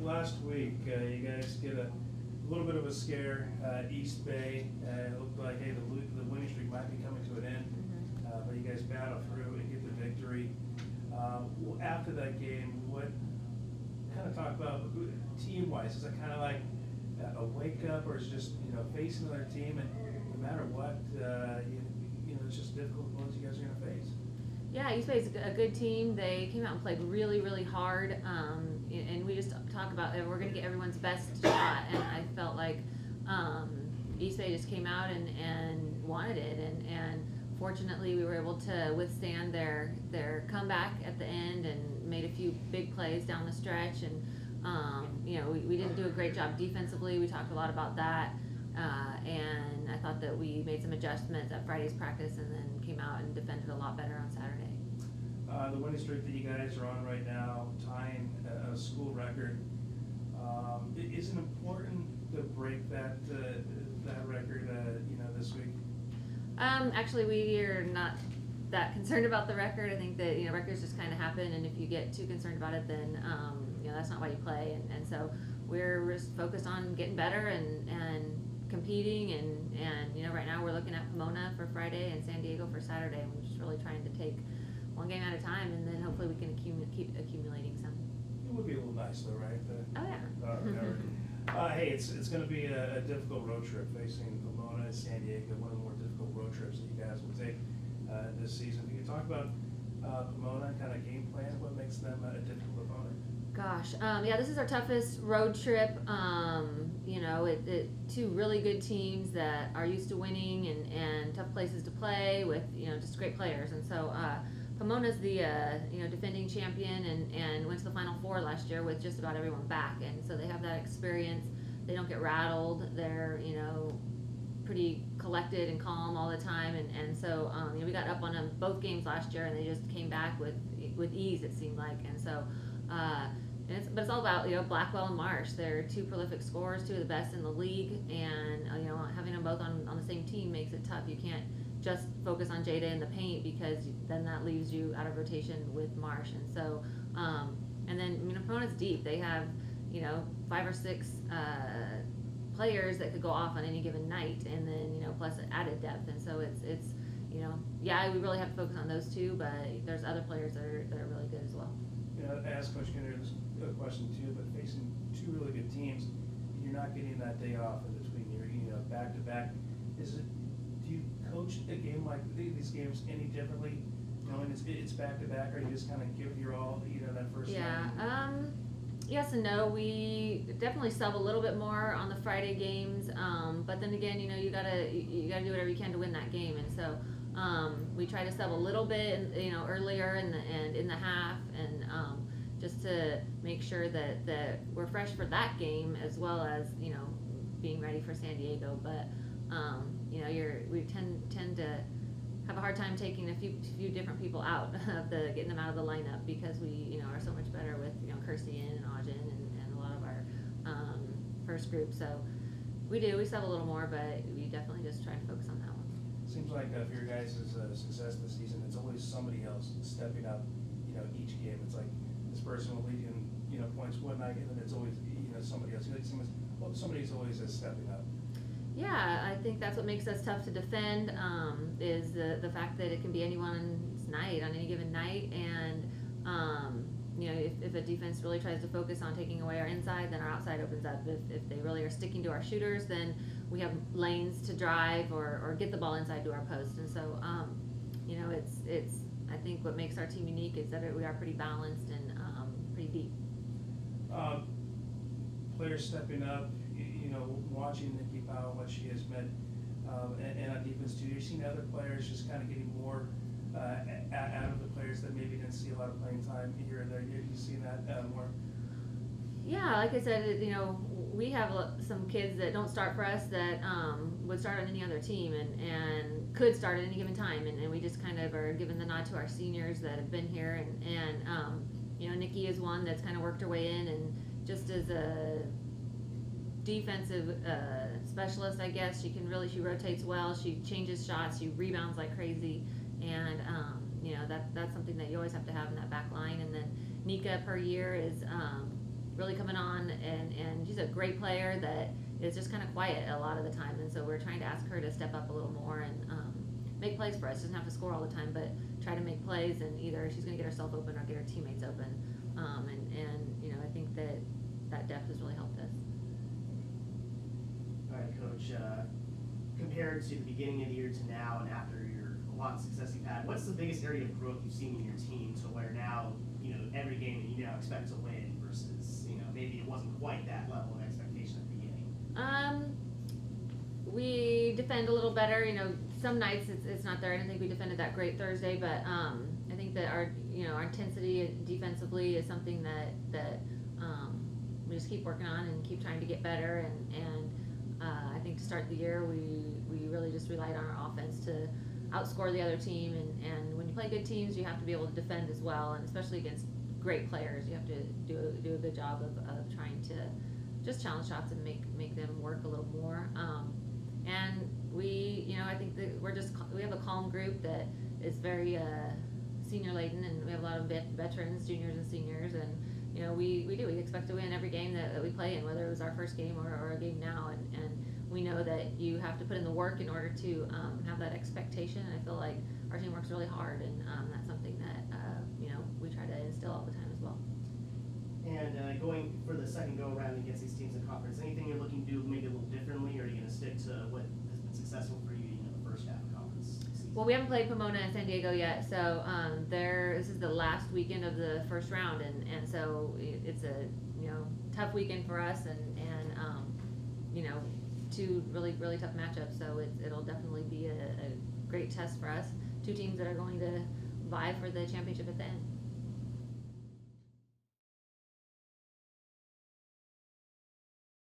last week, you guys get a little bit of a scare, East Bay. It looked like, hey, the winning streak might be coming to an end, but you guys battle through and get the victory. After that game, what kind of talk about team-wise? Is it kind of like a wake-up, or is it just, facing another team, and no matter what, it's just difficult ones you guys are going to face? Yeah, East Bay is a good team. They came out and played really, really hard, and we just talk about we're going to get everyone's best shot, and I felt like East Bay just came out and wanted it, and fortunately we were able to withstand their comeback at the end and made a few big plays down the stretch, and we didn't do a great job defensively. We talked a lot about that, and I thought that we made some adjustments at Friday's practice and then came out and defended a lot better on Saturday. The winning streak that you guys are on right now, tying a school record, is it important to break that record, this week? Actually, we are not that concerned about the record. I think that records just kind of happen, and if you get too concerned about it, then that's not why you play. And so we're just focused on getting better and competing, and right now we're looking at Pomona for Friday and San Diego for Saturday, and we're just really trying to take one game at a time, and then hopefully we can keep accumulating some. It would be a little nice though, right? Oh yeah. Hey, it's going to be a difficult road trip facing Pomona and San Diego, one of the more difficult road trips that you guys will take this season. Can you talk about Pomona, kind of game plan, what makes them a difficult opponent? Gosh, yeah, this is our toughest road trip. Two really good teams that are used to winning and tough places to play with, just great players. And so Pomona's the defending champion and went to the Final Four last year with just about everyone back, and so they have that experience. They don't get rattled. They're pretty collected and calm all the time, and so we got up on them both games last year, and they just came back with ease, it seemed like. And so but it's all about Blackwell and Marsh. They're two prolific scorers, two of the best in the league, and having them both on the same team makes it tough. You can't just focus on Jada in the paint, because then that leaves you out of rotation with Marsh. And so and then Pomona's deep. They have 5 or 6 players that could go off on any given night, and then plus added depth. And so it's we really have to focus on those two, but there's other players that are really good as well. I asked Coach Kinder this question too, but facing two really good teams, you're not getting that day off in between. You're back to back. Do you coach a game like these games any differently, knowing it's back to back, or you just kind of give your all, that first night? Yes and no. We definitely sub a little bit more on the Friday games, but then again, you gotta do whatever you can to win that game, and so we try to sub a little bit, earlier in the half, and just to make sure that we're fresh for that game, as well as being ready for San Diego. But we tend to have a hard time taking a few different people out of getting them out of the lineup, because we are so much better with Kersey and Ajin and a lot of our first group. So we sub a little more, but we definitely just try to focus on that one. Seems like for your guys' success this season, it's always somebody else stepping up. Each game, it's like this person will lead in points one night, and then it's always somebody else. Somebody's always stepping up. Yeah, I think that's what makes us tough to defend, is the fact that it can be anyone's night on any given night, and if a defense really tries to focus on taking away our inside, then our outside opens up. If they really are sticking to our shooters, then we have lanes to drive or get the ball inside to our post. And so it's I think what makes our team unique is that we are pretty balanced and pretty deep. Players stepping up, watching Nikki Powell, what she has meant, and on defense too. You've seen other players just kind of getting more out of the players that maybe didn't see a lot of playing time here and there. You've seen that more? Yeah, like I said, we have some kids that don't start for us that would start on any other team and could start at any given time, and we just kind of are giving the nod to our seniors that have been here, and Nikki is one that's kind of worked her way in, and just as a defensive specialist, I guess, she rotates well, she changes shots, she rebounds like crazy, and that's something that you always have to have in that back line. And then Nika per year is really coming on, and she's a great player that is just kind of quiet a lot of the time, and so we're trying to ask her to step up a little more and make plays for us. She doesn't have to score all the time, but try to make plays, and either she's going to get herself open or get her teammates open. And you know, I think that depth has really helped us. All right, Coach. Compared to the beginning of the year to now, and after a lot of success you've had, what's the biggest area of growth you've seen in your team to where now, you know, every game that you now expect to win versus, you know, maybe it wasn't quite that level of expectation at the beginning? We defend a little better. You know, some nights it's not there. I didn't think we defended that great Thursday, but I think that our intensity defensively is something that we just keep working on and keep trying to get better. And I think to start the year, we really just relied on our offense to outscore the other team. And when you play good teams, you have to be able to defend as well, and especially against great players, you have to do a good job of trying to just challenge shots and make them work a little more. And I think that we have a calm group that is very senior laden, and we have a lot of veterans, juniors and seniors, and we expect to win every game that we play in, whether it was our first game or a game now, and we know that you have to put in the work in order to have that expectation, and I feel like our team works really hard, and that's something that we try to instill all the time as well. And going for the second go around against these teams in conference, anything you're looking to do maybe a little differently, or are you going to stick to what has been successful for you in the first half of conference season? Well, we haven't played Pomona and San Diego yet, so this is the last weekend of the first round, and so it's a tough weekend for us, and two really tough matchups. So it'll definitely be a great test for us. Two teams that are going to vie for the championship at the end.